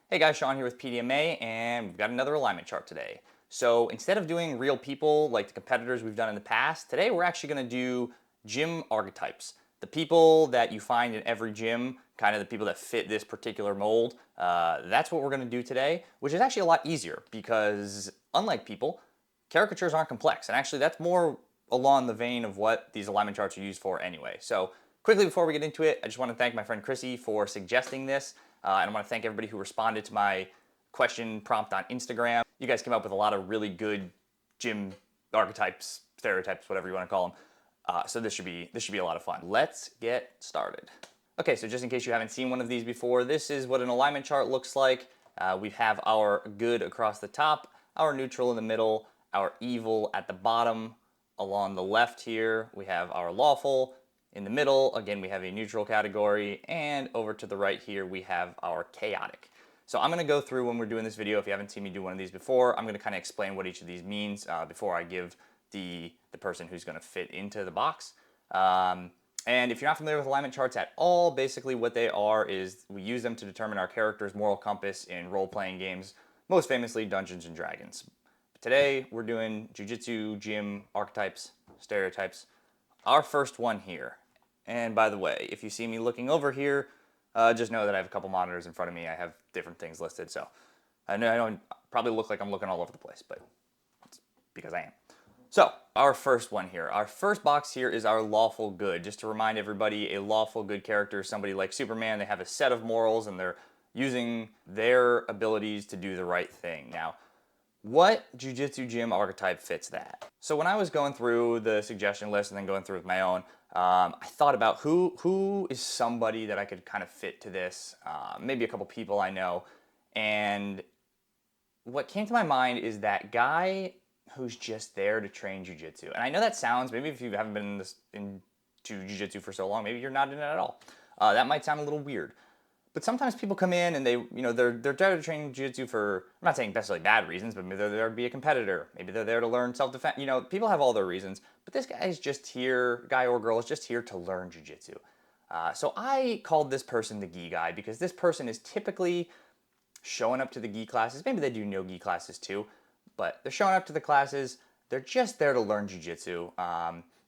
Hey guys, Sean here with PDMA, and we've got another alignment chart today. So instead of doing real people like the competitors we've done in the past, today we're actually going to do gym archetypes. The people that you find in every gym, kind of the people that fit this particular mold, that's what we're going to do today, which is actually a lot easier because unlike people, caricatures aren't complex. And actually that's more along the vein of what these alignment charts are used for anyway. So quickly before we get into it, I just want to thank my friend Chrissy for suggesting this. And I want to thank everybody who responded to my question prompt on Instagram. You guys came up with a lot of really good gym archetypes, stereotypes, whatever you want to call them. So this should be a lot of fun. Let's get started. Okay, so just in case you haven't seen one of these before, this is what an alignment chart looks like. We have our good across the top, our neutral in the middle, our evil at the bottom. Along the left here, we have our lawful. In the middle, again, we have a neutral category, and over to the right here, we have our chaotic. So I'm going to go through when we're doing this video. If you haven't seen me do one of these before, I'm going to kind of explain what each of these means before I give the person who's going to fit into the box. And if you're not familiar with alignment charts at all, basically what they are is we use them to determine our character's moral compass in role-playing games, most famously Dungeons & Dragons. But today, we're doing jiu-jitsu, gym, archetypes, stereotypes. Our first one here. And by the way, if you see me looking over here, just know that I have a couple monitors in front of me. I have different things listed, so I know I don't probably look like I'm looking all over the place, but it's because I am. So our first one here, our first box here is our lawful good. Just to remind everybody, a lawful good character is somebody like Superman. They have a set of morals and they're using their abilities to do the right thing. Now, what jiu-jitsu gym archetype fits that? So when I was going through the suggestion list and then going through with my own, I thought about who is somebody that I could kind of fit to this, maybe a couple people I know, and what came to my mind is that guy who's just there to train jiu-jitsu. And I know that sounds, maybe if you haven't been into jiu-jitsu for so long, maybe you're not in it at all. That might sound a little weird. But sometimes people come in and they're there to train jiu-jitsu for, I'm not saying necessarily bad reasons, but maybe they're there to be a competitor. Maybe they're there to learn self-defense. People have all their reasons. But this guy is just here, guy or girl is just here to learn jiu-jitsu. So I called this person the gi guy because this person is typically showing up to the gi classes. Maybe they do no gi classes too, but they're showing up to the classes. They're just there to learn jiu-jitsu.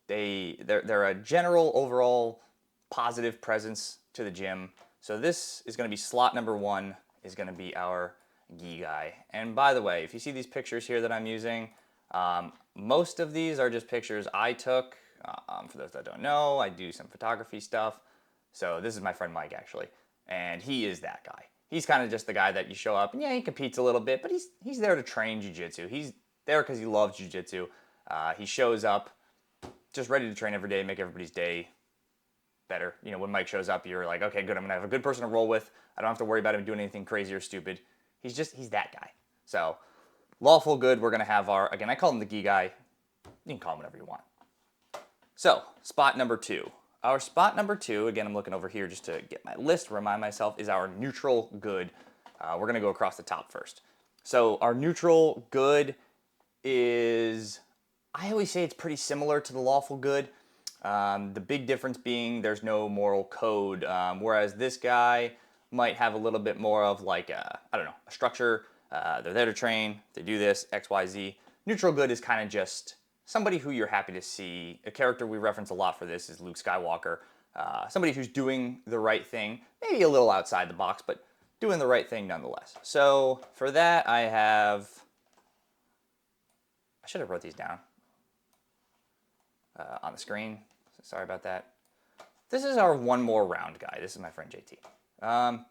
They're a general overall positive presence to the gym. So this is going to be slot number 1 is going to be our gi guy. And by the way, if you see these pictures here that I'm using, most of these are just pictures I took. For those that don't know, I do some photography stuff. So this is my friend Mike actually, and he is that guy. He's kind of just the guy that you show up and yeah, he competes a little bit, but he's there to train jiu-jitsu. He's there because he loves jiu-jitsu. He shows up just ready to train every day, make everybody's day better. When Mike shows up, you're like, okay, good, I'm gonna have a good person to roll with. I don't have to worry about him doing anything crazy or stupid. He's that guy. So lawful good, we're gonna have again, I call him the gi guy. You can call him whatever you want. So spot number 2. Our spot number 2, again, I'm looking over here just to get my list, remind myself, is our neutral good. We're gonna go across the top first. So our neutral good is, I always say it's pretty similar to the lawful good. The big difference being there's no moral code, whereas this guy might have a little bit more of like a structure. They're there to train, they do this, X, Y, Z. Neutral good is kind of just somebody who you're happy to see. A character we reference a lot for this is Luke Skywalker. Somebody who's doing the right thing, maybe a little outside the box, but doing the right thing nonetheless. So for that I should have wrote these down on the screen. Sorry about that. This is our one more round guy. This is my friend JT.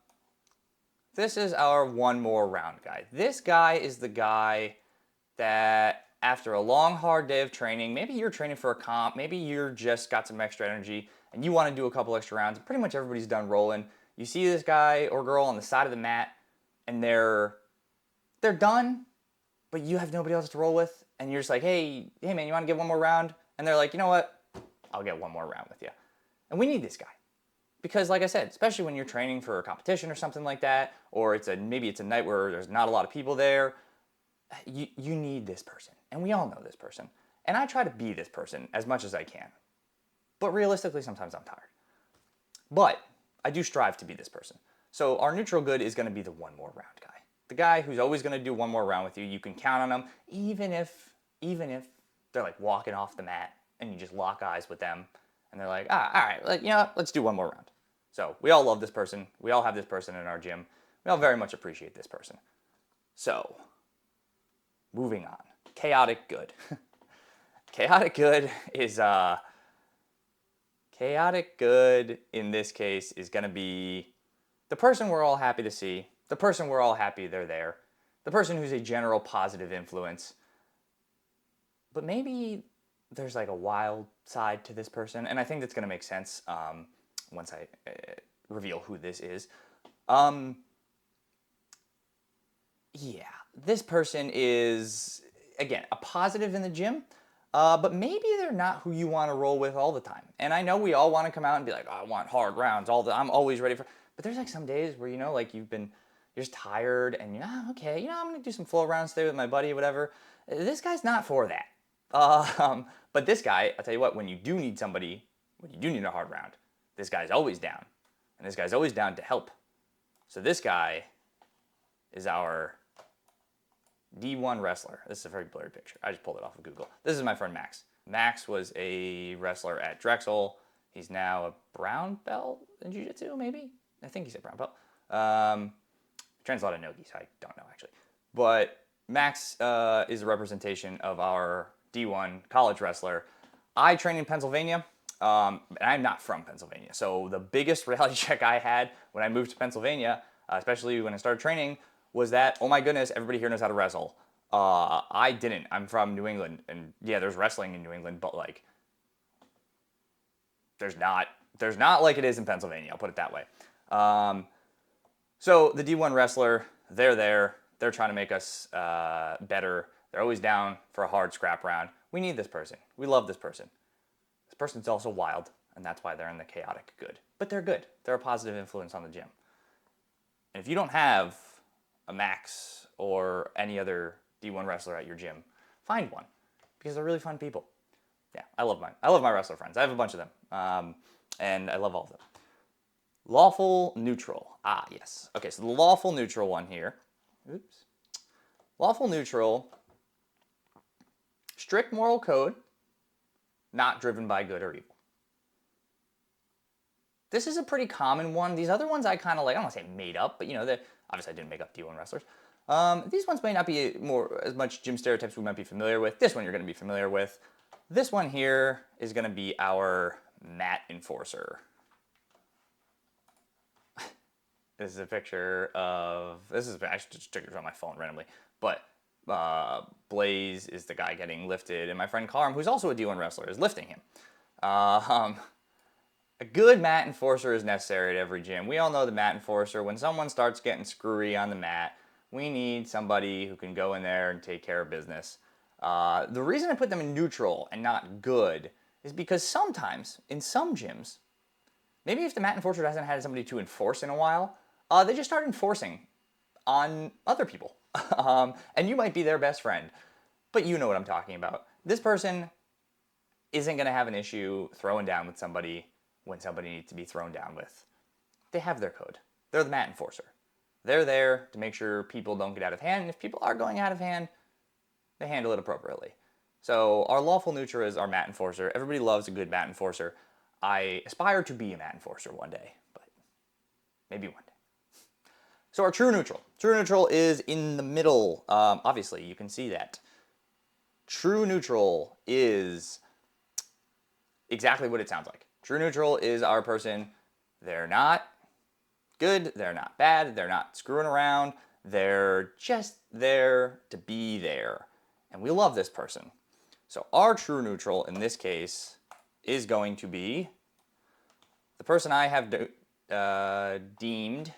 This is our one more round guy. This guy is the guy that after a long, hard day of training, maybe you're training for a comp, maybe you're just got some extra energy and you want to do a couple extra rounds. Pretty much everybody's done rolling. You see this guy or girl on the side of the mat and they're done, but you have nobody else to roll with. And you're just like, hey man, you want to get one more round? And they're like, you know what? I'll get one more round with you. And we need this guy. Because like I said, especially when you're training for a competition or something like that, or maybe it's a night where there's not a lot of people there, you need this person. And we all know this person. And I try to be this person as much as I can. But realistically, sometimes I'm tired. But I do strive to be this person. So our neutral good is going to be the one more round guy. The guy who's always going to do one more round with you. You can count on him, even if they're like walking off the mat and you just lock eyes with them and they're like, all right, you know what? Let's do one more round. So we all love this person. We all have this person in our gym. We all very much appreciate this person. So moving on, chaotic good. Chaotic good is chaotic good in this case is going to be the person we're all happy to see, the person we're all happy they're there, the person who's a general positive influence. But maybe there's like a wild side to this person, and I think that's going to make sense once I reveal who this is. Yeah, this person is, again, a positive in the gym, but maybe they're not who you want to roll with all the time. And I know we all want to come out and be like, oh, I want hard rounds, I'm always ready for, but there's like some days where, like you're just tired and you're, okay, I'm going to do some flow rounds today with my buddy or whatever. This guy's not for that. But this guy, I'll tell you what, when you do need somebody, when you do need a hard round, this guy's always down. And this guy's always down to help. So this guy is our D1 wrestler. This is a very blurry picture. I just pulled it off of Google. This is my friend Max. Max was a wrestler at Drexel. He's now a brown belt in jiu-jitsu, maybe? I think he's a brown belt. Trains a lot of nogi, so I don't know actually. But Max is a representation of our D1 college wrestler. I train in Pennsylvania, and I'm not from Pennsylvania. So the biggest reality check I had when I moved to Pennsylvania, especially when I started training, was that, oh my goodness, everybody here knows how to wrestle. I didn't. I'm from New England, and yeah, there's wrestling in New England, but like, there's not like it is in Pennsylvania. I'll put it that way. So the D1 wrestler, they're there. They're trying to make us better. They're always down for a hard scrap round. We need this person. We love this person. This person's also wild, and that's why they're in the chaotic good. But they're good. They're a positive influence on the gym. And if you don't have a Max or any other D1 wrestler at your gym, find one, because they're really fun people. Yeah, I love mine. I love my wrestler friends. I have a bunch of them, and I love all of them. Lawful neutral. Ah, yes. Okay, so the lawful neutral one here. Oops. Lawful neutral, strict moral code, not driven by good or evil. This is a pretty common one. These other ones I kind of like, I don't want to say made up, but obviously I didn't make up D1 wrestlers. These ones may not be as much gym stereotypes we might be familiar with. This one you're going to be familiar with. This one here is going to be our mat enforcer. This is a picture of, I just took it on my phone randomly, but Blaze is the guy getting lifted, and my friend Carm, who's also a D1 wrestler, is lifting him. A good mat enforcer is necessary at every gym. We all know the mat enforcer. When someone starts getting screwy on the mat, we need somebody who can go in there and take care of business. The reason I put them in neutral and not good is because sometimes, in some gyms, maybe if the mat enforcer hasn't had somebody to enforce in a while, they just start enforcing on other people. And you might be their best friend, but you know what I'm talking about. This person isn't going to have an issue throwing down with somebody when somebody needs to be thrown down with. They have their code. They're the mat enforcer. They're there to make sure people don't get out of hand, and if people are going out of hand, they handle it appropriately. So our lawful neutral is our mat enforcer. Everybody loves a good mat enforcer. I aspire to be a mat enforcer one day, but maybe one day. So our true neutral. True neutral is in the middle. Obviously, you can see that. True neutral is exactly what it sounds like. True neutral is our person. They're not good, they're not bad, they're not screwing around, they're just there to be there. And we love this person. So our true neutral in this case is going to be the person I have deemed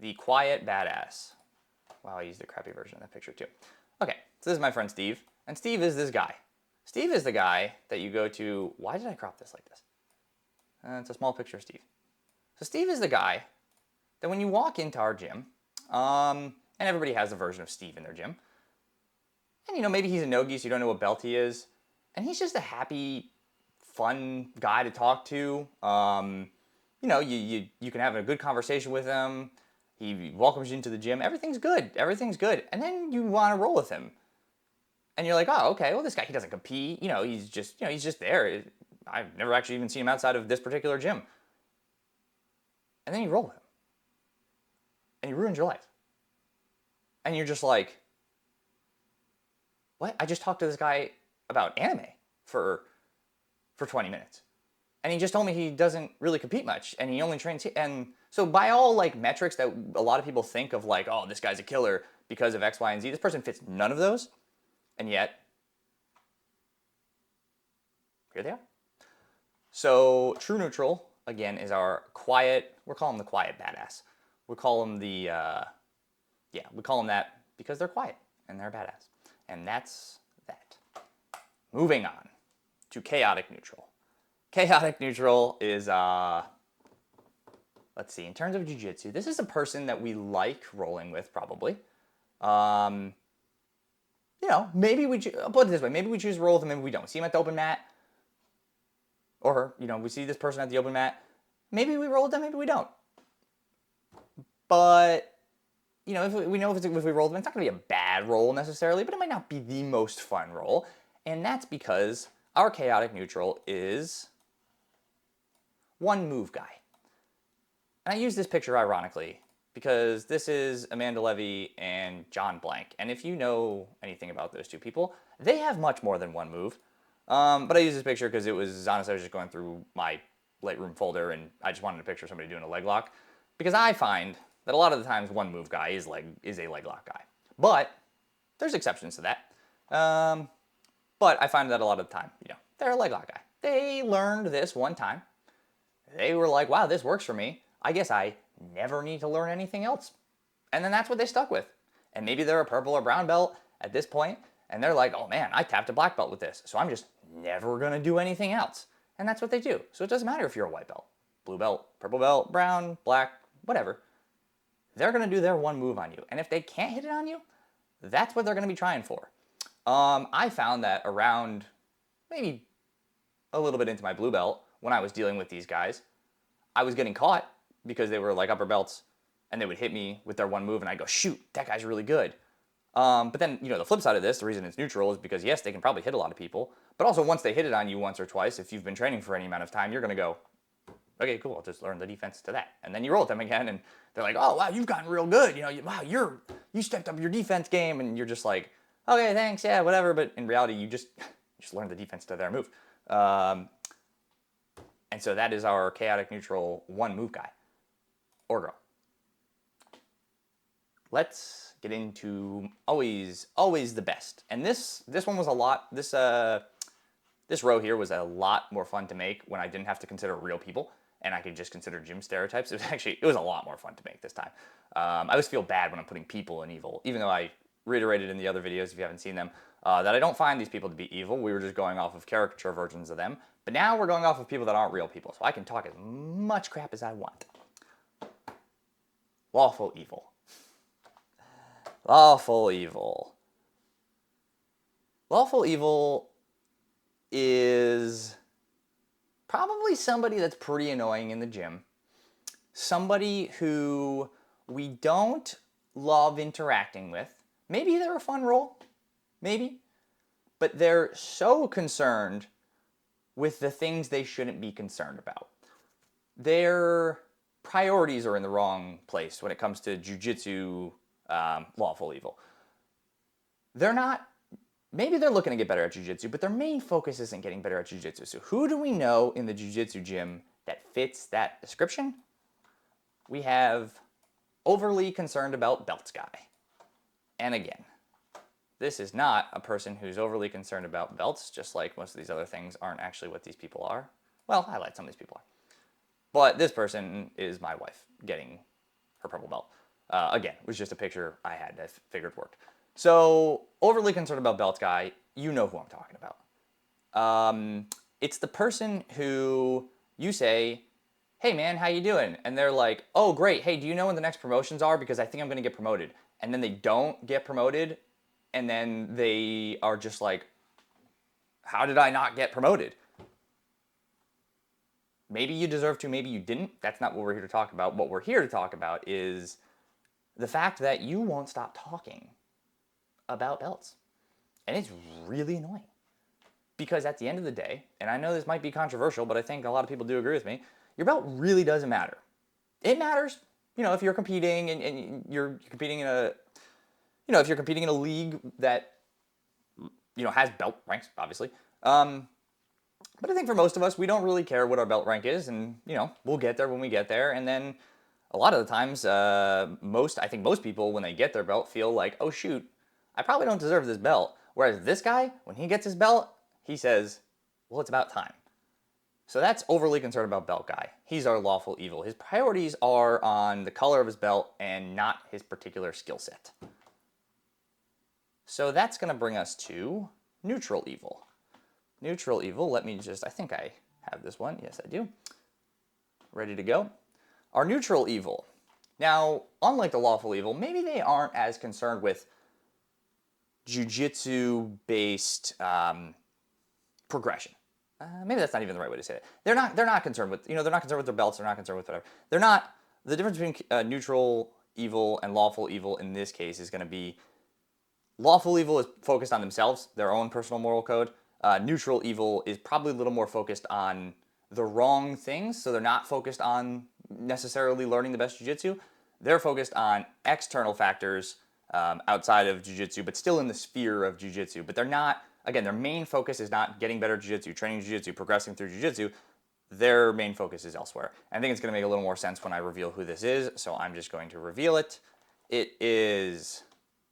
the quiet badass. Wow, I used the crappy version of that picture too. Okay, so this is my friend Steve, and Steve is this guy. Steve is the guy that you go to, why did I crop this like this? It's a small picture of Steve. So Steve is the guy that when you walk into our gym, and everybody has a version of Steve in their gym, and maybe he's a no-gi, so you don't know what belt he is, and he's just a happy, fun guy to talk to. You can have a good conversation with him. He welcomes you into the gym. Everything's good. Everything's good. And then you want to roll with him. And you're like, oh, okay, well, this guy, he doesn't compete. He's just there. I've never actually even seen him outside of this particular gym. And then you roll with him. And he ruins your life. And you're just like, what? I just talked to this guy about anime for 20 minutes. And he just told me he doesn't really compete much. And he only trains. And so by all like metrics that a lot of people think of like, oh, this guy's a killer because of X, Y, and Z, this person fits none of those. And yet, here they are. So true neutral, again, is our quiet, we're calling them the quiet badass. We call them we call them that because they're quiet and they're badass. And that's that. Moving on to chaotic neutral. Chaotic neutral is, let's see, in terms of jiu-jitsu, this is a person that we like rolling with probably. Maybe I'll put it this way, maybe we choose to roll with them, maybe we don't. See him at the open mat, or, we see this person at the open mat, maybe we roll with them, maybe we don't. But, if we roll with them, it's not going to be a bad roll necessarily, but it might not be the most fun roll. And that's because our chaotic neutral is one move guy. And I use this picture ironically because this is Amanda Levy and John Blank. And if you know anything about those two people, they have much more than one move. But I use this picture because it was, honestly, I was just going through my Lightroom folder and I just wanted to picture somebody doing a leg lock. Because I find that a lot of the times one move guy is a leg lock guy. But there's exceptions to that. But I find that a lot of the time, they're a leg lock guy. They learned this one time. They were like, wow, this works for me. I guess I never need to learn anything else. And then that's what they stuck with. And maybe they're a purple or brown belt at this point, and they're like, oh man, I tapped a black belt with this, so I'm just never gonna do anything else. And that's what they do. So it doesn't matter if you're a white belt, blue belt, purple belt, brown, black, whatever. They're gonna do their one move on you. And if they can't hit it on you, that's what they're gonna be trying for. I found that around maybe a little bit into my blue belt, when I was dealing with these guys, I was getting caught because they were like upper belts and they would hit me with their one move and I'd go, shoot, that guy's really good. But then, the flip side of this, the reason it's neutral is because yes, they can probably hit a lot of people, but also once they hit it on you once or twice, if you've been training for any amount of time, you're going to go, okay, cool, I'll just learn the defense to that. And then you roll with them again and they're like, oh, wow, you've gotten real good. You stepped up your defense game, and you're just like, okay, thanks, yeah, whatever. But in reality, you just learned the defense to their move. And so that is our chaotic neutral one move guy or girl. Let's get into always the best. And this one was a lot. This row here was a lot more fun to make when I didn't have to consider real people and I could just consider gym stereotypes. It was a lot more fun to make this time. I always feel bad when I'm putting people in evil, even though I reiterated in the other videos, if you haven't seen them, that I don't find these people to be evil. We were just going off of caricature versions of them. But now we're going off of people that aren't real people, so I can talk as much crap as I want. Lawful evil. Lawful evil. Lawful evil is probably somebody that's pretty annoying in the gym. Somebody who we don't love interacting with. Maybe they're a fun role. Maybe. But they're so concerned with the things they shouldn't be concerned about. Their priorities are in the wrong place when it comes to jiu-jitsu lawful evil. Maybe they're looking to get better at jiu-jitsu, but their main focus isn't getting better at jiu-jitsu. So who do we know in the jiu-jitsu gym that fits that description? We have overly concerned about belts guy. And again, this is not a person who's overly concerned about belts, just like most of these other things aren't actually what these people are. Well, I like some of these people are. But this person is my wife getting her purple belt. Again, it was just a picture I had that I figured worked. So, overly concerned about belts guy, you know who I'm talking about. It's the person who you say, hey man, how you doing? And they're like, oh great, hey, do you know when the next promotions are? Because I think I'm gonna get promoted. And then they don't get promoted, and then they are just like, how did I not get promoted? Maybe you deserve to, maybe you didn't. That's not what we're here to talk about. What we're here to talk about is the fact that you won't stop talking about belts. And it's really annoying. Because at the end of the day, and I know this might be controversial, but I think a lot of people do agree with me, your belt really doesn't matter. It matters, if you're competing and you're competing in a, if you're competing in a league that, has belt ranks, obviously. But I think for most of us, we don't really care what our belt rank is, and, we'll get there when we get there. And then a lot of the times, I think most people, when they get their belt, feel like, oh, shoot, I probably don't deserve this belt. Whereas this guy, when he gets his belt, he says, well, it's about time. So that's overly concerned about belt guy. He's our lawful evil. His priorities are on the color of his belt and not his particular skill set. So that's going to bring us to neutral evil. Neutral evil, I think I have this one. Yes, I do. Ready to go. Our neutral evil. Now, unlike the lawful evil, maybe they aren't as concerned with jiu-jitsu-based progression. Maybe that's not even the right way to say it. They're not concerned with, they're not concerned with their belts. They're not concerned with whatever. They're not, the difference between neutral evil and lawful evil in this case is going to be, lawful evil is focused on themselves, their own personal moral code. Neutral evil is probably a little more focused on the wrong things, so they're not focused on necessarily learning the best jiu-jitsu. They're focused on external factors outside of jiu-jitsu, but still in the sphere of jiu-jitsu. But they're not, again, their main focus is not getting better jiu-jitsu, training jiu-jitsu, progressing through jiu-jitsu. Their main focus is elsewhere. I think it's going to make a little more sense when I reveal who this is, so I'm just going to reveal it. It is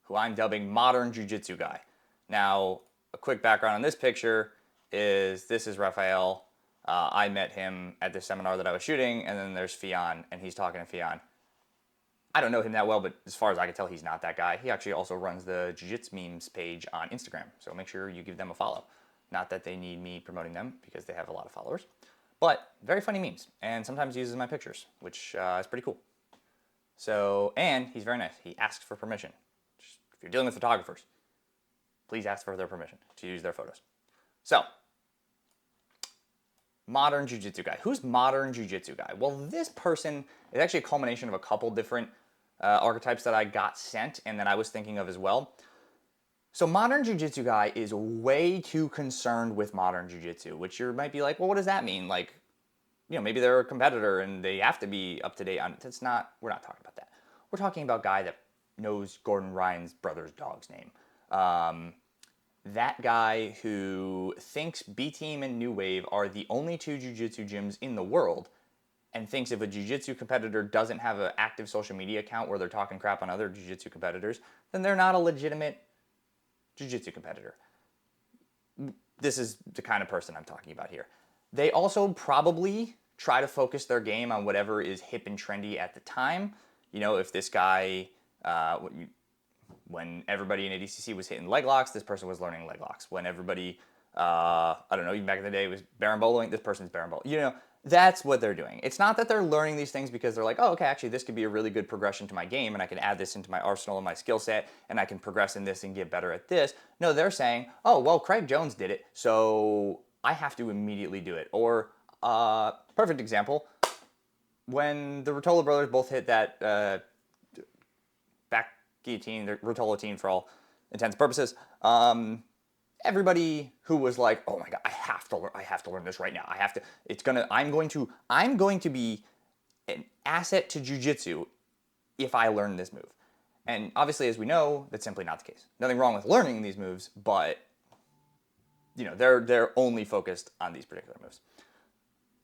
who I'm dubbing Modern Jiu-Jitsu Guy. Now, a quick background on this picture is this is Raphael. I met him at the seminar that I was shooting, and then there's Fion, and he's talking to Fion. I don't know him that well, but as far as I can tell, he's not that guy. He actually also runs the Jiu-Jitsu memes page on Instagram, so make sure you give them a follow. Not that they need me promoting them, because they have a lot of followers. But very funny memes, and sometimes uses my pictures, which is pretty cool. So, and he's very nice. He asks for permission. If you're dealing with photographers, please ask for their permission to use their photos. So, Modern Jiu-Jitsu Guy. Who's Modern Jiu-Jitsu Guy? Well, this person is actually a culmination of a couple different archetypes that I got sent and that I was thinking of as well. So Modern Jiu-Jitsu Guy is way too concerned with modern jiu-jitsu, which you might be like, well, what does that mean? Like, maybe they're a competitor and they have to be up to date on it. We're not talking about that. We're talking about a guy that knows Gordon Ryan's brother's dog's name. That guy who thinks B-Team and New Wave are the only two jiu-jitsu gyms in the world, and thinks if a jiu-jitsu competitor doesn't have an active social media account where they're talking crap on other jiu-jitsu competitors, then they're not a legitimate jiu-jitsu competitor. This is the kind of person I'm talking about here. They also probably try to focus their game on whatever is hip and trendy at the time. If this guy, when everybody in ADCC was hitting leg locks, this person was learning leg locks. When everybody, even back in the day was berimboloing, this person's berimboloing. That's what they're doing. It's not that they're learning these things because they're like, oh, okay, actually this could be a really good progression to my game and I can add this into my arsenal and my skill set and I can progress in this and get better at this. No, they're saying, oh, well, Craig Jones did it, so I have to immediately do it. Or, perfect example, when the Rutola brothers both hit that back guillotine, the Rotolotine for all intents and purposes, everybody who was like, oh my God, I have to learn this right now. I'm going to be an asset to jiu-jitsu if I learn this move. And obviously, as we know, that's simply not the case. Nothing wrong with learning these moves, but they're only focused on these particular moves.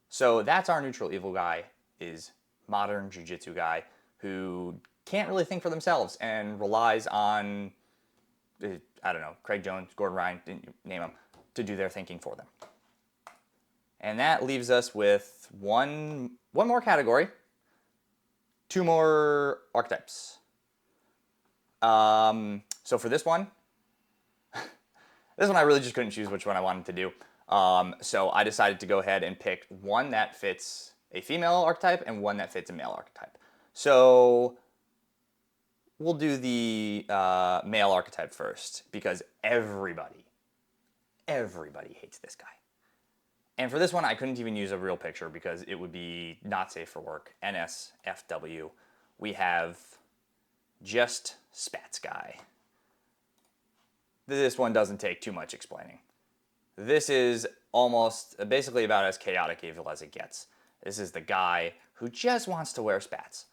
So that's our neutral evil guy, is Modern Jiu-Jitsu Guy, who can't really think for themselves and relies on, Craig Jones, Gordon Ryan, name them, to do their thinking for them. And that leaves us with one more category, two more archetypes. So for this one I really just couldn't choose which one I wanted to do. So I decided to go ahead and pick one that fits a female archetype and one that fits a male archetype. So we'll do the male archetype first because everybody hates this guy. And for this one, I couldn't even use a real picture because it would be not safe for work. NSFW. We have Just Spats Guy. This one doesn't take too much explaining. This is almost basically about as chaotic evil as it gets. This is the guy who just wants to wear spats.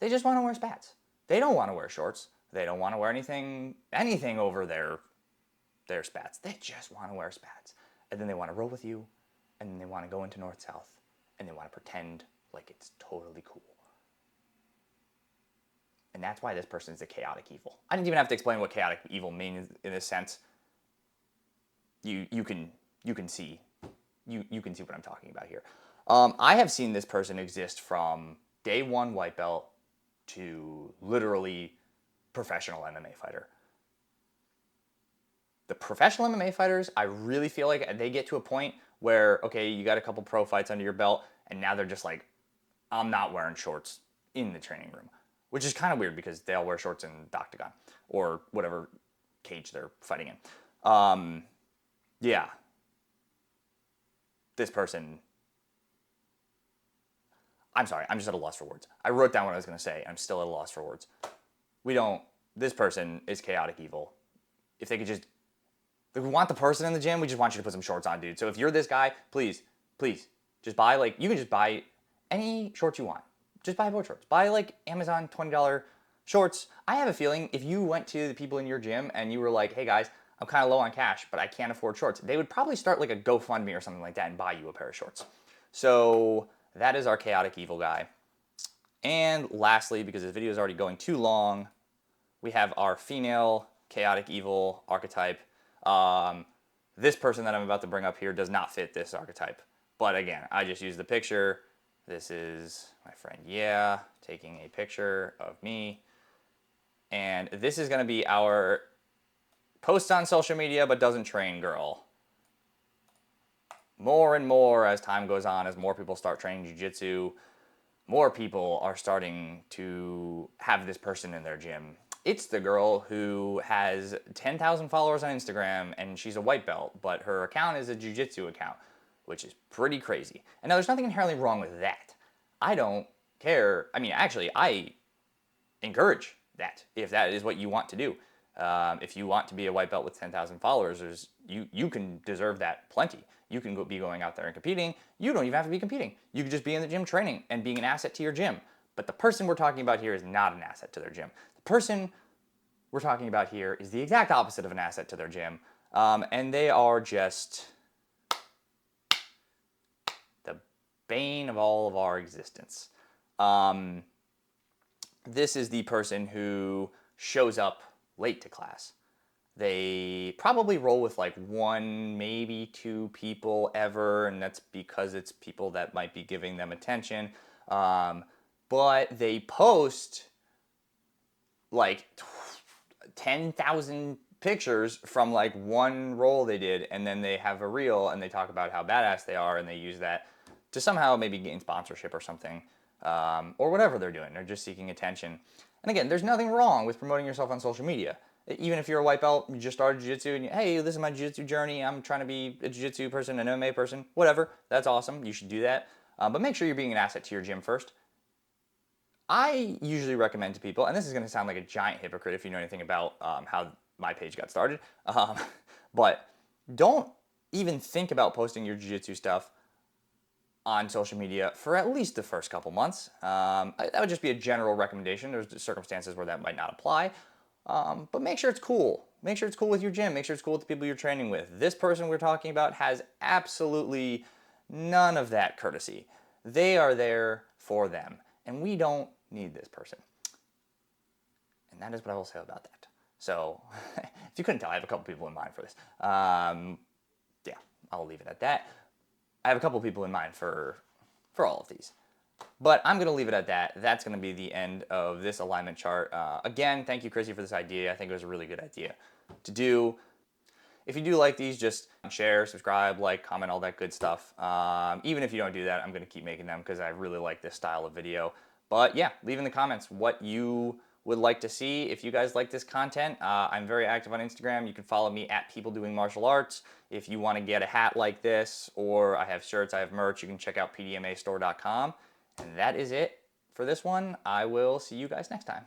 They just want to wear spats. They don't want to wear shorts. They don't want to wear anything over their spats. They just want to wear spats. And then they want to roll with you, and then they want to go into north-south, and they want to pretend like it's totally cool. And that's why this person is a chaotic evil. I didn't even have to explain what chaotic evil means in this sense. You can see what I'm talking about here. I have seen this person exist from day one white belt to literally professional MMA fighter. The professional MMA fighters, I really feel like they get to a point where, okay, you got a couple pro fights under your belt, and now they're just like, I'm not wearing shorts in the training room. Which is kind of weird because they all wear shorts in the octagon or whatever cage they're fighting in. Yeah. This person, I'm sorry, I'm just at a loss for words. I wrote down what I was going to say. I'm still at a loss for words. This person is chaotic evil. If we want the person in the gym, we just want you to put some shorts on, dude. So if you're this guy, please, just buy, you can just buy any shorts you want. Just buy board shorts. Buy like Amazon $20 shorts. I have a feeling if you went to the people in your gym and you were like, hey guys, I'm kind of low on cash, but I can't afford shorts, they would probably start like a GoFundMe or something like that and buy you a pair of shorts. So that is our chaotic evil guy. And lastly, because this video is already going too long, we have our female chaotic evil archetype. This person that I'm about to bring up here does not fit this archetype. But again, I just used the picture. This is my friend, taking a picture of me. And this is going to be our post on social media but doesn't train girl. More and more as time goes on, as more people start training jiu-jitsu, more people are starting to have this person in their gym. It's the girl who has 10,000 followers on Instagram and she's a white belt, but her account is a jiu-jitsu account, which is pretty crazy. And now there's nothing inherently wrong with that. I don't care. I mean, actually, I encourage that if that is what you want to do. If you want to be a white belt with 10,000 followers, you can deserve that plenty. You can be going out there and competing. You don't even have to be competing. You can just be in the gym training and being an asset to your gym. But the person we're talking about here is not an asset to their gym. The person we're talking about here is the exact opposite of an asset to their gym. And they are just the bane of all of our existence. This is the person who shows up late to class. They probably roll with like one, maybe two people ever, and that's because it's people that might be giving them attention. But they post like 10,000 pictures from like one roll they did, and then they have a reel and they talk about how badass they are, and they use that to somehow maybe gain sponsorship or something, or whatever they're doing. They're just seeking attention. And again, there's nothing wrong with promoting yourself on social media. Even if you're a white belt, you just started jiu-jitsu, and hey, this is my jiu-jitsu journey, I'm trying to be a jiu-jitsu person, an MMA person, whatever, that's awesome, you should do that. But make sure you're being an asset to your gym first. I usually recommend to people, and this is going to sound like a giant hypocrite if you know anything about how my page got started, but don't even think about posting your jiu-jitsu stuff on social media for at least the first couple months. That would just be a general recommendation. There's circumstances where that might not apply. But make sure it's cool. Make sure it's cool with your gym. Make sure it's cool with the people you're training with. This person we're talking about has absolutely none of that courtesy. They are there for them, and we don't need this person. And that is what I will say about that. So, if you couldn't tell, I have a couple people in mind for this. Yeah, I'll leave it at that. I have a couple people in mind for all of these. But I'm going to leave it at that. That's going to be the end of this alignment chart. Again, thank you, Chrissy, for this idea. I think it was a really good idea to do. If you do like these, just share, subscribe, like, comment, all that good stuff. Even if you don't do that, I'm going to keep making them because I really like this style of video. But yeah, leave in the comments what you would like to see. If you guys like this content, I'm very active on Instagram. You can follow me at People Doing Martial Arts. If you want to get a hat like this, or I have shirts, I have merch, you can check out pdmastore.com. And that is it for this one. I will see you guys next time.